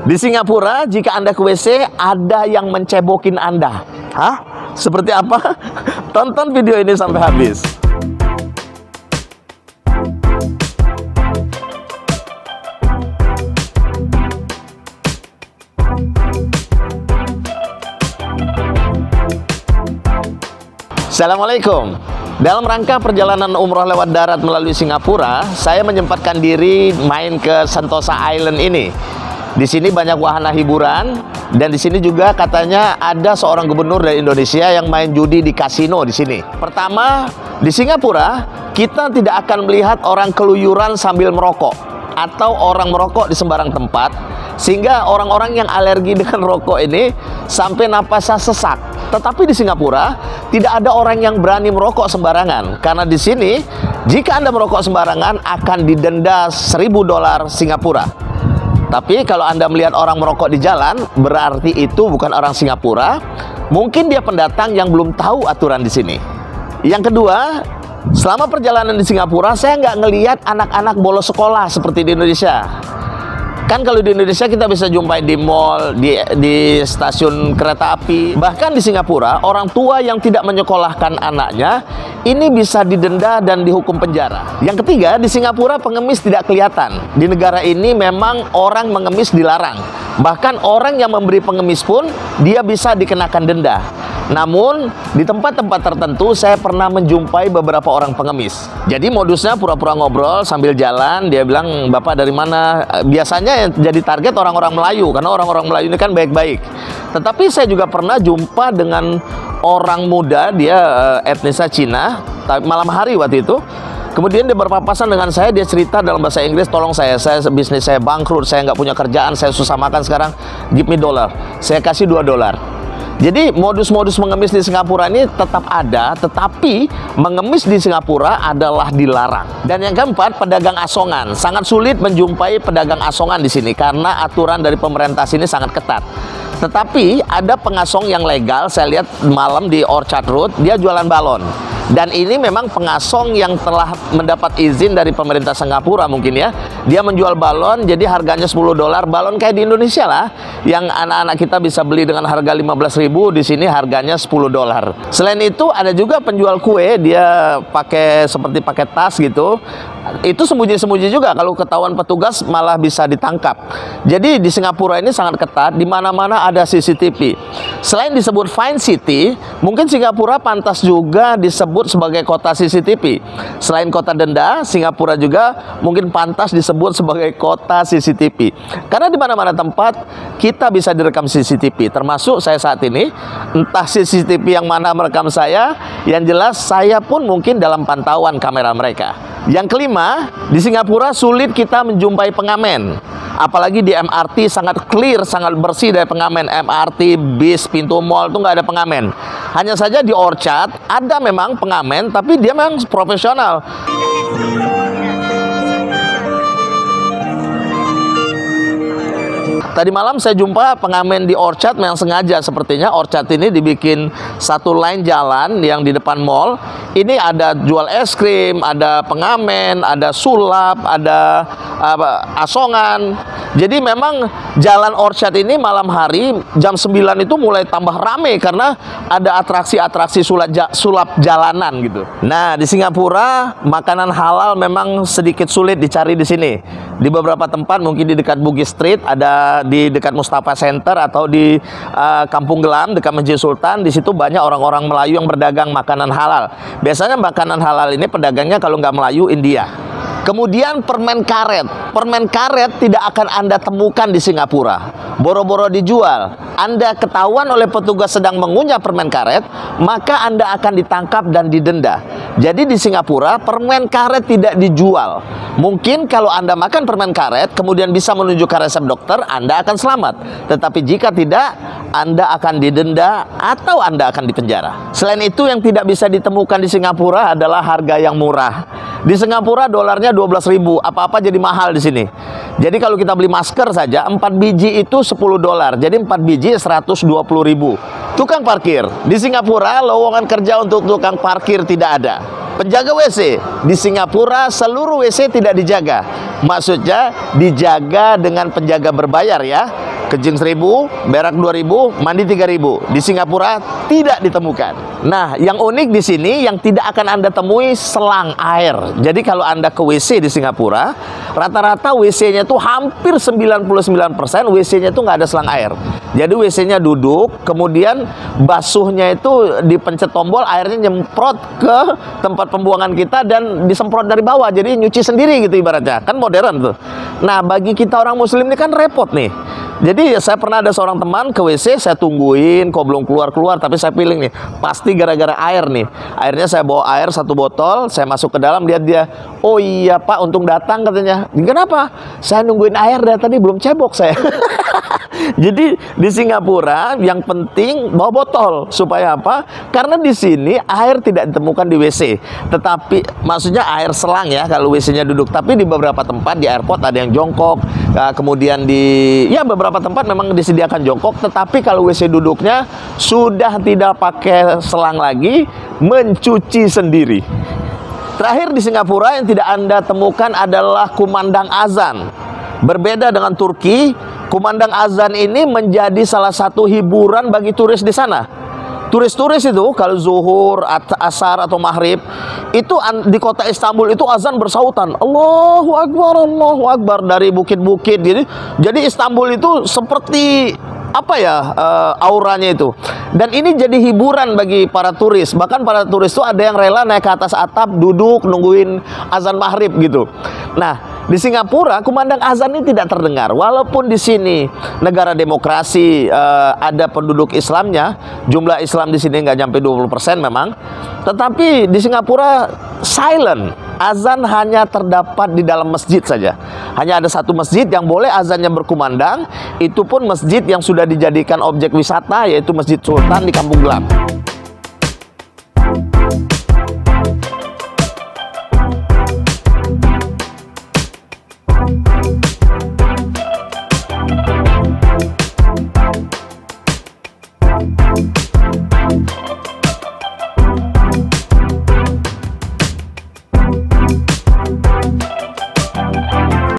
Di Singapura, jika Anda ke WC, ada yang mencebokin Anda. Hah? Seperti apa? Tonton video ini sampai habis. Assalamualaikum. Dalam rangka perjalanan umroh lewat darat melalui Singapura, saya menyempatkan diri main ke Sentosa Island ini. Di sini banyak wahana hiburan, dan di sini juga katanya ada seorang gubernur dari Indonesia yang main judi di kasino di sini. Pertama, di Singapura kita tidak akan melihat orang keluyuran sambil merokok atau orang merokok di sembarang tempat, sehingga orang-orang yang alergi dengan rokok ini sampai napasnya sesak. Tetapi di Singapura tidak ada orang yang berani merokok sembarangan, karena di sini jika Anda merokok sembarangan akan didenda $1.000 Singapura. Tapi kalau Anda melihat orang merokok di jalan, berarti itu bukan orang Singapura. Mungkin dia pendatang yang belum tahu aturan di sini. Yang kedua, selama perjalanan di Singapura, saya nggak ngelihat anak-anak bolos sekolah seperti di Indonesia. Kan kalau di Indonesia kita bisa jumpai di mall, di stasiun kereta api. Bahkan di Singapura, orang tua yang tidak menyekolahkan anaknya ini bisa didenda dan dihukum penjara. Yang ketiga, di Singapura pengemis tidak kelihatan. Di negara ini memang orang mengemis dilarang. Bahkan orang yang memberi pengemis pun dia bisa dikenakan denda. Namun di tempat-tempat tertentu saya pernah menjumpai beberapa orang pengemis. Jadi modusnya pura-pura ngobrol sambil jalan. Dia bilang, "Bapak dari mana?" Biasanya yang jadi target orang-orang Melayu, karena orang-orang Melayu ini kan baik-baik. Tetapi saya juga pernah jumpa dengan orang muda, dia etnisnya Cina, malam hari waktu itu. Kemudian dia berpapasan dengan saya, dia cerita dalam bahasa Inggris, "Tolong saya bisnis saya bangkrut, saya nggak punya kerjaan, saya susah makan sekarang, give me dollar." Saya kasih $2. Jadi modus-modus mengemis di Singapura ini tetap ada, tetapi mengemis di Singapura adalah dilarang. Dan yang keempat, pedagang asongan. Sangat sulit menjumpai pedagang asongan di sini karena aturan dari pemerintah sini sangat ketat. Tetapi ada pengasong yang legal, saya lihat malam di Orchard Road, dia jualan balon. Dan ini memang pengasong yang telah mendapat izin dari pemerintah Singapura mungkin ya. Dia menjual balon, jadi harganya $10. Balon kayak di Indonesia lah, yang anak-anak kita bisa beli dengan harga 15.000, di sini harganya $10. Selain itu ada juga penjual kue, dia seperti pakai tas gitu. Itu sembunyi-sembunyi juga, kalau ketahuan petugas malah bisa ditangkap. Jadi di Singapura ini sangat ketat, di mana-mana ada CCTV. Selain disebut Fine City, mungkin Singapura pantas juga disebut sebagai kota CCTV. Selain kota denda, Singapura juga mungkin pantas disebut sebagai kota CCTV. Karena di mana-mana tempat kita bisa direkam CCTV, termasuk saya saat ini. Entah CCTV yang mana merekam saya, yang jelas saya pun mungkin dalam pantauan kamera mereka. Yang kelima, di Singapura sulit kita menjumpai pengamen. Apalagi di MRT sangat clear, sangat bersih dari pengamen. MRT, bis, pintu mall itu nggak ada pengamen. Hanya saja di Orchard ada memang pengamen, tapi dia memang profesional. Tadi malam saya jumpa pengamen di Orchard yang sengaja, sepertinya Orchard ini dibikin satu line jalan yang di depan mall. Ini ada jual es krim, ada pengamen, ada sulap, ada asongan. Jadi memang jalan Orchard ini malam hari jam 9 itu mulai tambah rame karena ada atraksi-atraksi sulap jalanan gitu. Nah, di Singapura makanan halal memang sedikit sulit dicari di sini. Di beberapa tempat, mungkin di dekat Bugis Street, ada di dekat Mustafa Center atau di Kampung Gelam dekat Masjid Sultan. Di situ banyak orang-orang Melayu yang berdagang makanan halal. Biasanya makanan halal ini pedagangnya kalau nggak Melayu, India. Kemudian permen karet. Permen karet tidak akan Anda temukan di Singapura. Boro-boro dijual. Anda ketahuan oleh petugas sedang mengunyah permen karet, maka Anda akan ditangkap dan didenda. Jadi di Singapura permen karet tidak dijual. Mungkin kalau Anda makan permen karet, kemudian bisa menunjukkan resep dokter, Anda akan selamat. Tetapi jika tidak, Anda akan didenda atau Anda akan dipenjara. Selain itu, yang tidak bisa ditemukan di Singapura adalah harga yang murah. Di Singapura dolarnya 12.000, apa-apa jadi mahal di sini. Jadi kalau kita beli masker saja, 4 biji itu $10. Jadi 4 biji 120.000. Tukang parkir. Di Singapura, lowongan kerja untuk tukang parkir tidak ada. Penjaga WC. Di Singapura, seluruh WC tidak dijaga. Maksudnya, dijaga dengan penjaga berbayar ya. kencing 1000, berak 2000, mandi 3000. Di Singapura tidak ditemukan. Nah, yang unik di sini yang tidak akan Anda temui selang air. Jadi kalau Anda ke WC di Singapura, rata-rata WC-nya tuh hampir 99% WC-nya tuh nggak ada selang air. Jadi WC-nya duduk, kemudian basuhnya itu dipencet tombol, airnya nyemprot ke tempat pembuangan kita dan disemprot dari bawah. Jadi nyuci sendiri gitu ibaratnya. Kan modern tuh. Nah, bagi kita orang muslim ini kan repot nih. Jadi saya pernah ada seorang teman ke WC, saya tungguin kok belum keluar-keluar, tapi saya pilih nih, pasti gara-gara air nih. Akhirnya saya bawa air 1 botol, saya masuk ke dalam, lihat dia, oh iya Pak, untung datang katanya. Kenapa? Saya nungguin air dari tadi belum cebok saya. Jadi di Singapura yang penting bawa botol supaya apa? Karena di sini air tidak ditemukan di WC, tetapi maksudnya air selang ya kalau WC-nya duduk. Tapi di beberapa tempat di airport ada yang jongkok, kemudian di beberapa tempat memang disediakan jongkok. Tetapi kalau WC duduknya sudah tidak pakai selang lagi, mencuci sendiri. Terakhir di Singapura yang tidak Anda temukan adalah kumandang azan. Berbeda dengan Turki, kumandang azan ini menjadi salah satu hiburan bagi turis di sana. Turis-turis itu kalau zuhur, asar atau maghrib itu di kota Istanbul itu azan bersautan Allahu Akbar dari bukit-bukit. Jadi Istanbul itu seperti apa ya auranya itu. Dan ini jadi hiburan bagi para turis. Bahkan para turis itu ada yang rela naik ke atas atap, duduk nungguin azan maghrib gitu. Nah, di Singapura kumandang azan ini tidak terdengar. Walaupun di sini negara demokrasi, ada penduduk Islamnya, jumlah Islam di sini nggak nyampe 20% memang. Tetapi di Singapura silent. Azan hanya terdapat di dalam masjid saja. Hanya ada satu masjid yang boleh azannya berkumandang. Itu pun masjid yang sudah dijadikan objek wisata, yaitu Masjid Sultan di Kampung Glam.